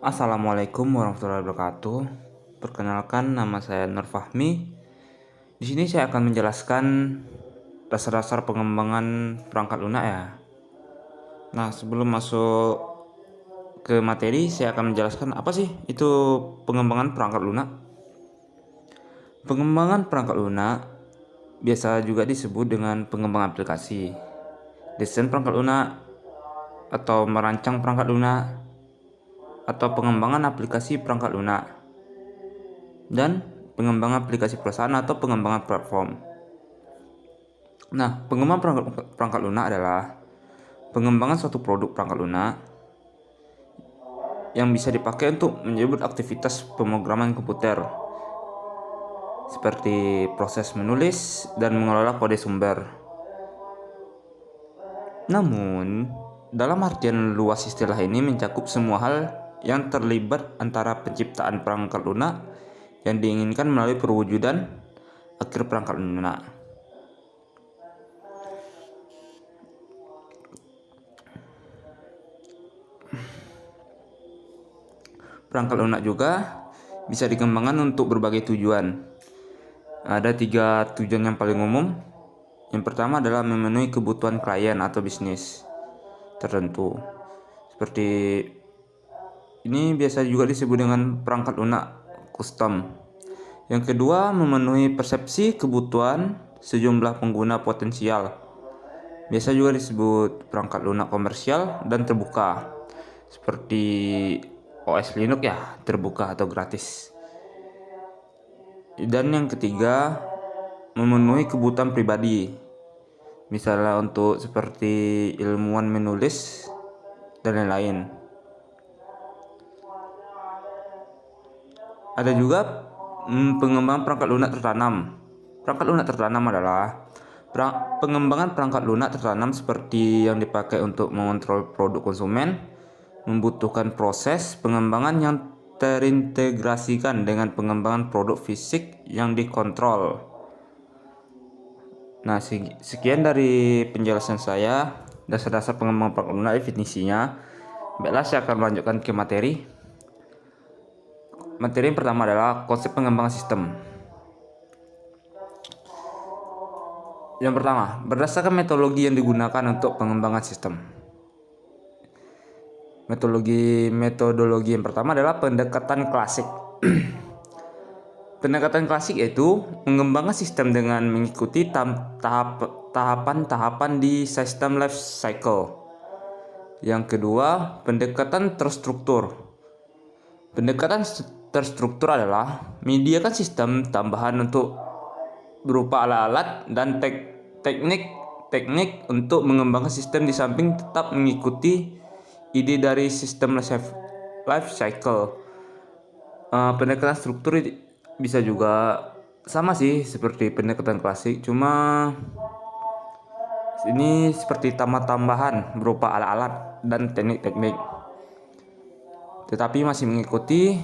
Assalamualaikum warahmatullahi wabarakatuh. Perkenalkan, nama saya Nur Fahmi. Di sini saya akan menjelaskan dasar-dasar pengembangan perangkat lunak ya. Nah, sebelum masuk ke materi, saya akan menjelaskan apa sih itu pengembangan perangkat lunak. Pengembangan perangkat lunak biasa juga disebut dengan pengembangan aplikasi, desain perangkat lunak, atau merancang perangkat lunak, atau pengembangan aplikasi perangkat lunak, dan pengembangan aplikasi perusahaan atau pengembangan platform. Nah, pengembangan perangkat lunak adalah pengembangan suatu produk perangkat lunak yang bisa dipakai untuk menyebut aktivitas pemrograman komputer, seperti proses menulis dan mengelola kode sumber. Namun, dalam artian luas istilah ini mencakup semua hal yang terlibat antara penciptaan perangkat lunak yang diinginkan melalui perwujudan akhir perangkat lunak. Perangkat lunak juga bisa dikembangkan untuk berbagai tujuan. Ada 3 tujuan yang paling umum. Yang pertama adalah memenuhi kebutuhan klien atau bisnis tertentu. Seperti ini biasa juga disebut dengan perangkat lunak custom. Yang kedua, memenuhi persepsi kebutuhan sejumlah pengguna potensial. Biasa juga disebut perangkat lunak komersial dan terbuka, seperti OS Linux ya, terbuka atau gratis. Dan yang ketiga, memenuhi kebutuhan pribadi, misalnya untuk seperti ilmuwan menulis dan lain-lain. Ada juga pengembangan perangkat lunak tertanam. Perangkat lunak tertanam adalah pengembangan perangkat lunak tertanam seperti yang dipakai untuk mengontrol produk konsumen, membutuhkan proses pengembangan yang terintegrasikan dengan pengembangan produk fisik yang dikontrol. Nah, sekian dari penjelasan saya, dasar-dasar pengembangan perangkat lunak, definisinya. Baiklah, saya akan melanjutkan ke materi. Materi yang pertama adalah konsep pengembangan sistem. Yang pertama, berdasarkan metodologi yang digunakan untuk pengembangan sistem. Metodologi yang pertama adalah pendekatan klasik. Pendekatan klasik yaitu mengembangkan sistem dengan mengikuti tahapan-tahapan di sistem life cycle. Yang kedua, pendekatan terstruktur. Pendekatan terstruktur adalah menyediakan sistem tambahan untuk berupa alat-alat dan teknik untuk mengembangkan sistem di samping tetap mengikuti ide dari sistem life cycle. Pendekatan struktur bisa juga sama sih seperti pendekatan klasik, cuma ini seperti tambahan berupa alat-alat dan teknik-teknik, tetapi masih mengikuti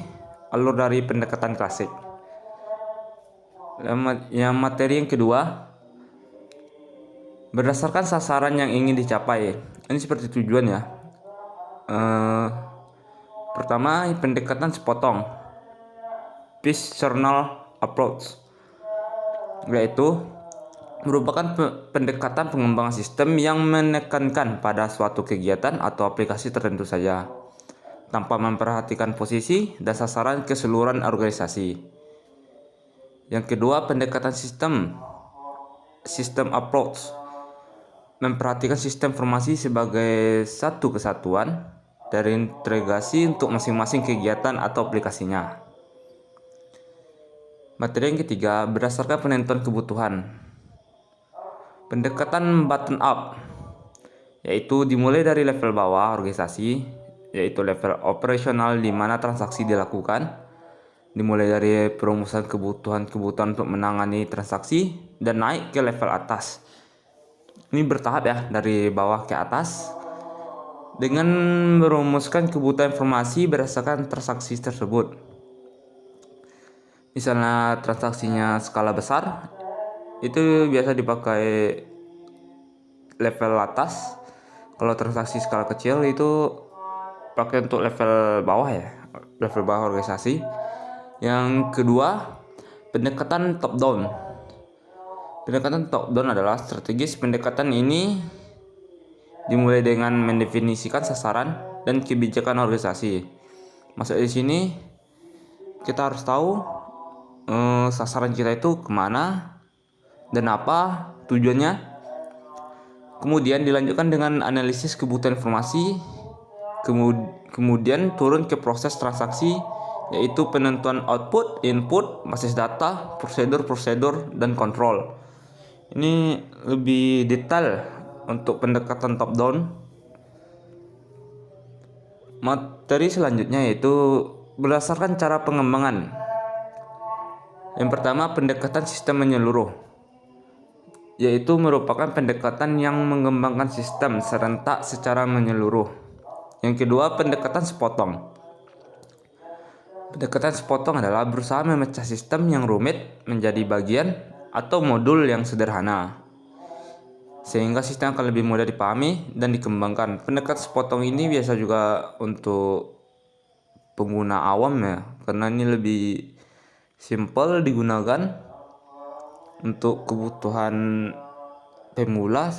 alur dari pendekatan klasik. Yang materi yang kedua, berdasarkan sasaran yang ingin dicapai. Ini seperti tujuan ya. Pertama, pendekatan sepotong, piecemeal approach, yaitu merupakan pendekatan pengembangan sistem yang menekankan pada suatu kegiatan atau aplikasi tertentu saja, tanpa memperhatikan posisi dan sasaran keseluruhan organisasi. Yang kedua, pendekatan system approach, memperhatikan sistem informasi sebagai satu kesatuan terintegrasi untuk masing-masing kegiatan atau aplikasinya. Materi yang ketiga, berdasarkan penentuan kebutuhan. Pendekatan bottom up, yaitu dimulai dari level bawah organisasi, yaitu level operasional di mana transaksi dilakukan, dimulai dari perumusan kebutuhan untuk menangani transaksi dan naik ke level atas. Ini bertahap ya, dari bawah ke atas, dengan merumuskan kebutuhan informasi berdasarkan transaksi tersebut. Misalnya transaksinya skala besar, itu biasa dipakai level atas. Kalau transaksi skala kecil itu pakai untuk level bawah ya, level bawah organisasi. Yang kedua, pendekatan top down. Pendekatan top down adalah strategis. Pendekatan ini dimulai dengan mendefinisikan sasaran dan kebijakan organisasi. Masuk di sini kita harus tahu sasaran kita itu kemana dan apa tujuannya. Kemudian dilanjutkan dengan analisis kebutuhan informasi. Kemudian turun ke proses transaksi, yaitu penentuan output, input, basis data, prosedur, dan kontrol. Ini lebih detail untuk pendekatan top down. Materi selanjutnya yaitu berdasarkan cara pengembangan. Yang pertama, pendekatan sistem menyeluruh, yaitu merupakan pendekatan yang mengembangkan sistem serentak secara menyeluruh. Yang kedua, pendekatan sepotong. Pendekatan sepotong adalah berusaha memecah sistem yang rumit menjadi bagian atau modul yang sederhana, sehingga sistem akan lebih mudah dipahami dan dikembangkan. Pendekatan sepotong ini biasa juga untuk pengguna awam ya, karena ini lebih simple digunakan untuk kebutuhan pemula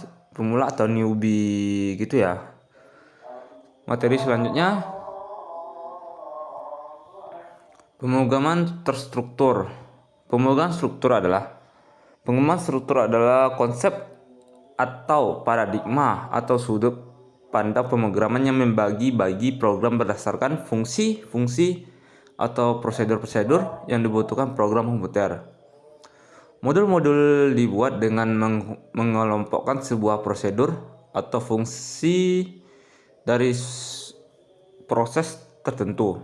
atau newbie gitu ya. Materi selanjutnya, pemrograman terstruktur. Pemrograman struktur adalah konsep atau paradigma atau sudut pandang pemrograman yang membagi-bagi program berdasarkan fungsi-fungsi atau prosedur-prosedur yang dibutuhkan program komputer. Modul-modul dibuat dengan mengelompokkan sebuah prosedur atau fungsi dari proses tertentu.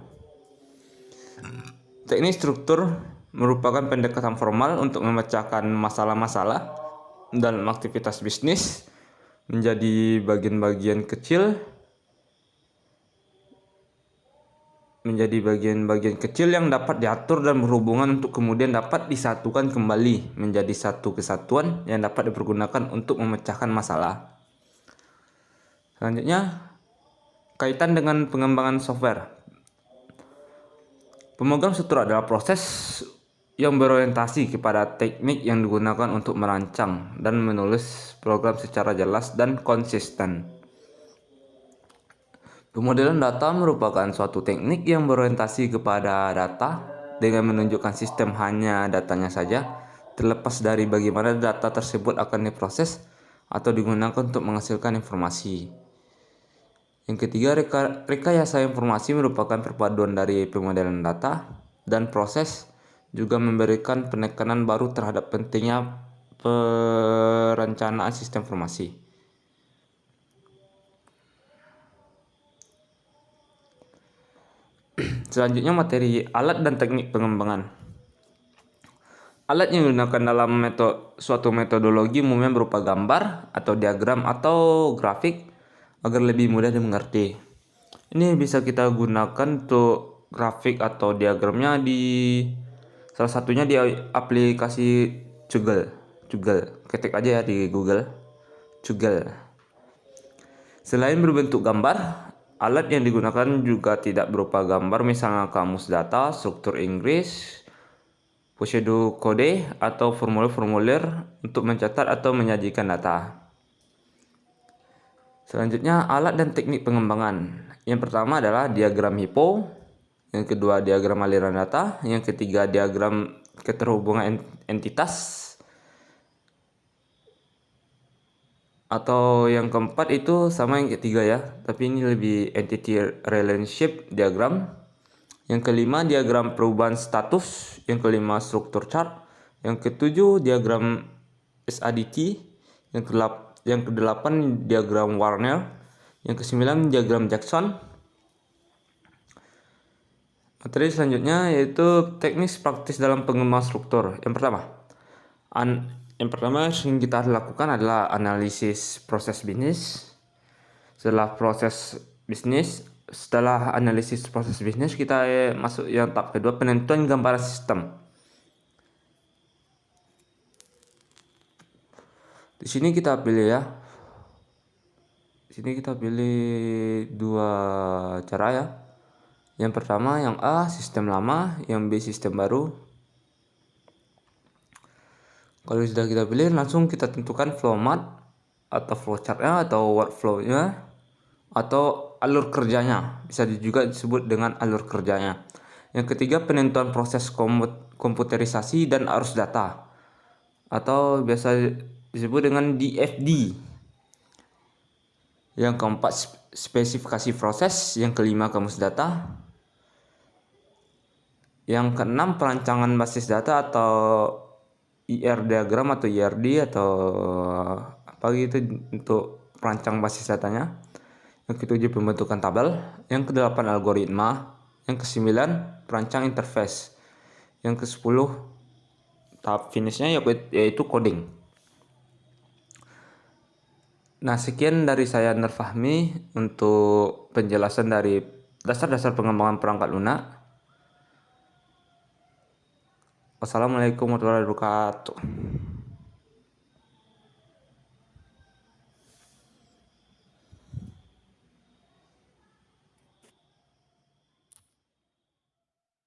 Teknik struktur merupakan pendekatan formal untuk memecahkan masalah-masalah dalam aktivitas bisnis menjadi bagian-bagian kecil yang dapat diatur dan berhubungan untuk kemudian dapat disatukan kembali menjadi satu kesatuan yang dapat dipergunakan untuk memecahkan masalah. Selanjutnya, kaitan dengan pengembangan software. Pemrograman struktur adalah proses yang berorientasi kepada teknik yang digunakan untuk merancang dan menulis program secara jelas dan konsisten. Pemodelan data merupakan suatu teknik yang berorientasi kepada data dengan menunjukkan sistem hanya datanya saja, terlepas dari bagaimana data tersebut akan diproses atau digunakan untuk menghasilkan informasi. Yang ketiga, rekayasa informasi merupakan perpaduan dari pemodelan data dan proses, juga memberikan penekanan baru terhadap pentingnya perencanaan sistem informasi. Selanjutnya, materi alat dan teknik pengembangan. Alat yang digunakan dalam suatu metodologi umumnya berupa gambar atau diagram atau grafik agar lebih mudah dimengerti. Ini bisa kita gunakan untuk grafik atau diagramnya salah satunya di aplikasi Google. Ketik aja ya di Google. Google. Selain berbentuk gambar, alat yang digunakan juga tidak berupa gambar, misalnya kamus data, struktur Inggris, prosedur kode, atau formulir-formulir untuk mencatat atau menyajikan data. Selanjutnya, alat dan teknik pengembangan. Yang pertama adalah diagram HIPPO, yang kedua diagram aliran data, yang ketiga diagram keterhubungan entitas, atau yang keempat itu sama yang ketiga ya, tapi ini lebih entity relationship diagram. Yang kelima diagram perubahan status, yang kelima struktur chart, yang ketujuh diagram SADT, yang kedelapan diagram Warner, yang kesembilan diagram Jackson. Materi selanjutnya yaitu teknis praktis dalam pengembangan struktur. Yang pertama yang kita lakukan adalah analisis proses bisnis. Setelah analisis proses bisnis, kita masuk yang tahap kedua, penentuan gambaran sistem. Di sini kita pilih ya. Di sini kita pilih dua cara ya. Yang pertama, yang A sistem lama, yang B sistem baru. Kalau sudah kita pilih, langsung kita tentukan flow map atau flowchart-nya atau workflow-nya atau alur kerjanya. Bisa juga disebut dengan alur kerjanya. Yang ketiga, penentuan proses komputerisasi dan arus data atau biasa disebut dengan DFD. Yang keempat, spesifikasi proses. Yang kelima, kamus data. Yang keenam, perancangan basis data atau IR diagram atau IRD atau apa gitu untuk perancang basis datanya. Yang ketujuh, pembentukan tabel. Yang kedelapan, algoritma. Yang kesembilan, perancang interface. Yang kesepuluh, tahap finishnya yaitu coding. Nah, sekian dari saya Nurfahmi untuk penjelasan dari dasar-dasar pengembangan perangkat lunak. Wassalamualaikum warahmatullahi wabarakatuh.